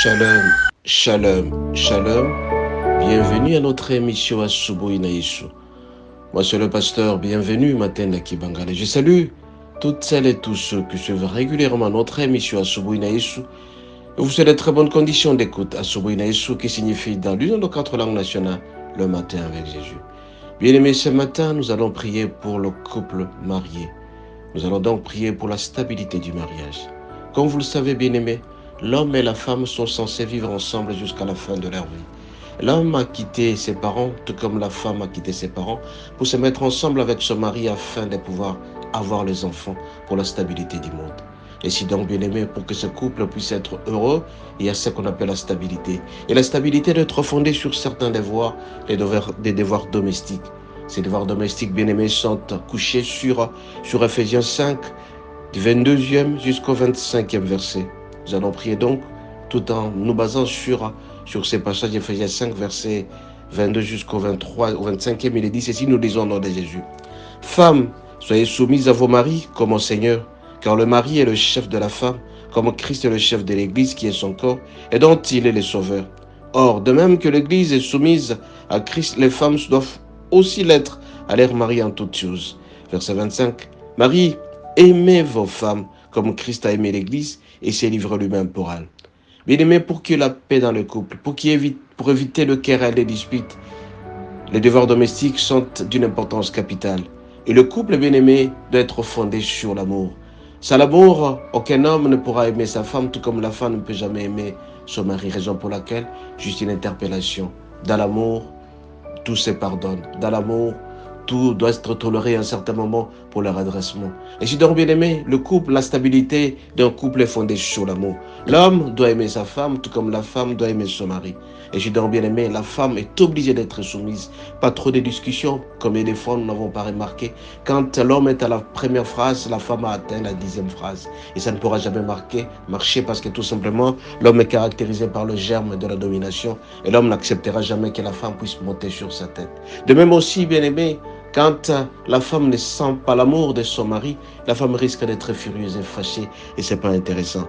Shalom, shalom, shalom. Bienvenue à notre émission Asubuhi na Yesu. Moi, c'est le pasteur. Bienvenue, Matenda Kibangale. Je salue toutes celles et tous ceux qui suivent régulièrement notre émission Asubuhi na Yesu. Et vous souhaite de très bonnes conditions d'écoute. Asubuhi na Yesu, qui signifie dans l'une de nos 4 langues nationales, le matin avec Jésus. Bien-aimés, ce matin, nous allons prier pour le couple marié. Nous allons donc prier pour la stabilité du mariage. Comme vous le savez, bien-aimés, l'homme et la femme sont censés vivre ensemble jusqu'à la fin de leur vie. L'homme a quitté ses parents, tout comme la femme a quitté ses parents, pour se mettre ensemble avec son mari afin de pouvoir avoir les enfants pour la stabilité du monde. Et si donc, bien-aimés, pour que ce couple puisse être heureux, il y a ce qu'on appelle la stabilité. Et la stabilité doit être fondée sur certains devoirs, des devoirs domestiques. Ces devoirs domestiques, bien-aimés, sont couchés sur Ephésiens 5, du 22e jusqu'au 25e verset. Nous allons prier donc tout en nous basant sur ces passages d'Éphésiens 5, verset 22 jusqu'au 23, au 25e. Il est dit ceci, nous disons au nom de Jésus. Femmes, soyez soumises à vos maris comme au Seigneur, car le mari est le chef de la femme, comme Christ est le chef de l'Église qui est son corps et dont il est le sauveur. Or, de même que l'Église est soumise à Christ, les femmes doivent aussi l'être à leur mari en toutes choses. Verset 25. Marie, aimez vos femmes comme Christ a aimé l'Église et s'est livré lui-même pour elle. Bien-aimés, pour qu'il y ait la paix dans le couple, pour éviter le querelle et les disputes, les devoirs domestiques sont d'une importance capitale. Et le couple, bien-aimé, doit être fondé sur l'amour. Sans l'amour, aucun homme ne pourra aimer sa femme, tout comme la femme ne peut jamais aimer son mari. Raison pour laquelle, juste une interpellation. Dans l'amour, tout se pardonne. Dans l'amour, tout doit être toléré à un certain moment pour le redressement. Et si donc, bien aimé, le couple, la stabilité d'un couple est fondée sur l'amour. L'homme doit aimer sa femme, tout comme la femme doit aimer son mari. Et si donc, bien aimé, la femme est obligée d'être soumise. Pas trop de discussions, comme des fois nous n'avons pas remarqué. Quand l'homme est à la première phrase, la femme a atteint la 10e phrase. Et ça ne pourra jamais marcher parce que tout simplement, l'homme est caractérisé par le germe de la domination. Et l'homme n'acceptera jamais que la femme puisse monter sur sa tête. De même aussi, bien aimé, quand la femme ne sent pas l'amour de son mari, la femme risque d'être furieuse et fâchée et ce n'est pas intéressant.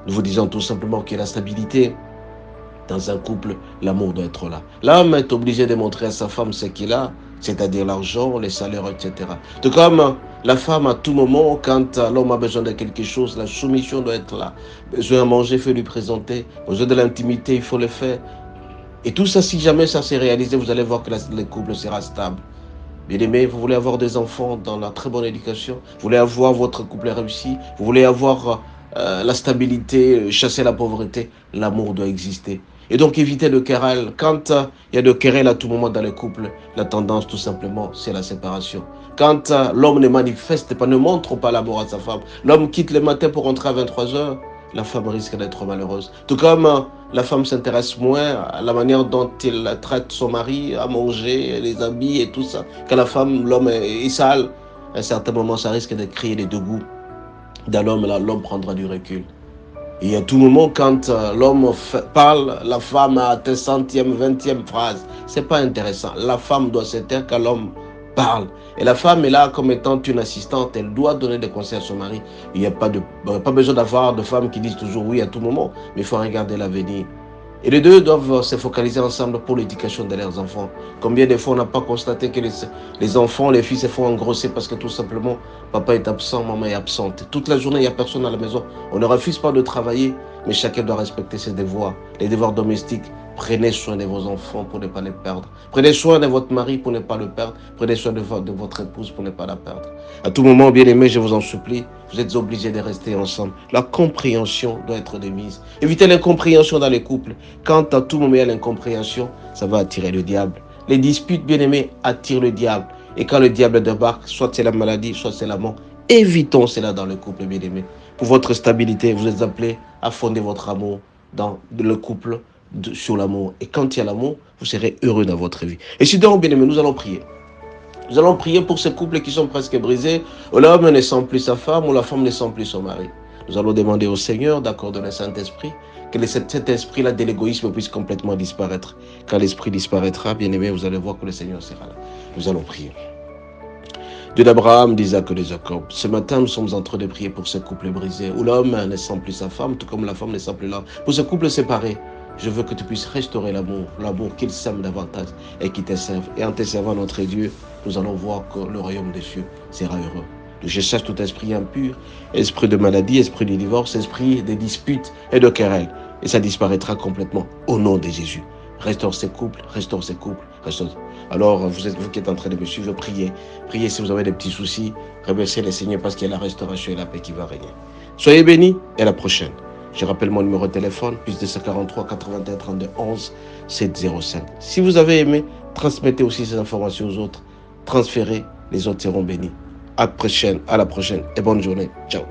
Nous vous disons tout simplement que la stabilité dans un couple, l'amour doit être là. L'homme est obligé de montrer à sa femme ce qu'il a, c'est-à-dire l'argent, les salaires, etc. Tout comme la femme, à tout moment, quand l'homme a besoin de quelque chose, la soumission doit être là. Besoin de manger, il faut lui présenter. Besoin de l'intimité, il faut le faire. Et tout ça, si jamais ça s'est réalisé, vous allez voir que le couple sera stable. Bien-aimés, vous voulez avoir des enfants dans la très bonne éducation, vous voulez avoir votre couple réussi, vous voulez avoir la stabilité, chasser la pauvreté, l'amour doit exister. Et donc éviter le querelle. Quand il y a de querelle à tout moment dans le couple, la tendance tout simplement, c'est la séparation. Quand l'homme ne manifeste pas, ne montre pas l'amour à sa femme, l'homme quitte le matin pour rentrer à 23h, la femme risque d'être malheureuse. Tout comme la femme s'intéresse moins à la manière dont elle traite son mari, à manger, les habits et tout ça. Quand la femme, l'homme est sale, à un certain moment, ça risque de créer des dégoûts. Dans l'homme, là, l'homme prendra du recul. Et à tout moment, quand l'homme parle, la femme a atteint 100e, 20e phrase. C'est pas intéressant. La femme doit se taire quand l'homme parle. Et la femme est là comme étant une assistante. Elle doit donner des conseils à son mari. Il n'y a pas besoin d'avoir de femmes qui disent toujours oui à tout moment. Mais il faut regarder l'avenir. Et les deux doivent se focaliser ensemble pour l'éducation de leurs enfants. Combien de fois on n'a pas constaté que les enfants, les filles se font engrosser parce que tout simplement, papa est absent, maman est absente. Toute la journée, il n'y a personne à la maison. On ne refuse pas de travailler, mais chacun doit respecter ses devoirs. Les devoirs domestiques, prenez soin de vos enfants pour ne pas les perdre. Prenez soin de votre mari pour ne pas le perdre. Prenez soin de votre épouse pour ne pas la perdre. À tout moment, bien aimé, je vous en supplie, vous êtes obligés de rester ensemble. La compréhension doit être de mise. Évitez l'incompréhension dans les couples. Quand à tout moment il y a l'incompréhension, ça va attirer le diable. Les disputes, bien aimés, attirent le diable. Et quand le diable débarque, soit c'est la maladie, soit c'est la mort. Évitons cela dans le couple, bien aimé. Pour votre stabilité, vous êtes appelés à fonder votre amour dans le couple sur l'amour. Et quand il y a l'amour, vous serez heureux dans votre vie. Et si donc, bien aimé, nous allons prier. Nous allons prier pour ces couples qui sont presque brisés, où l'homme ne sent plus sa femme, où la femme ne sent plus son mari. Nous allons demander au Seigneur d'accorder le Saint-Esprit, que cet esprit-là de l'égoïsme puisse complètement disparaître. Quand l'esprit disparaîtra, bien aimé, vous allez voir que le Seigneur sera là. Nous allons prier. Dieu d'Abraham, d'Isaac et de Jacob. Ce matin, nous sommes en train de prier pour ce couple brisé, où l'homme ne sent plus sa femme, tout comme la femme ne sent plus l'homme. Pour ce couple séparé, je veux que tu puisses restaurer l'amour qu'ils s'aiment davantage et qu'ils te servent. Et en te servant, notre Dieu, nous allons voir que le royaume des cieux sera heureux. Je chasse tout esprit impur, esprit de maladie, esprit de divorce, esprit de disputes et de querelles. Et ça disparaîtra complètement au nom de Jésus. Restaure ces couples, restaure ces couples, restaure. Alors, vous qui êtes en train de me suivre, priez. Priez si vous avez des petits soucis. Remerciez le Seigneur parce qu'il y a la restauration et la paix qui va régner. Soyez bénis et à la prochaine. Je rappelle mon numéro de téléphone, plus 243 81 32 11 705. Si vous avez aimé, transmettez aussi ces informations aux autres. Transférez, les autres seront bénis. À la prochaine et bonne journée. Ciao.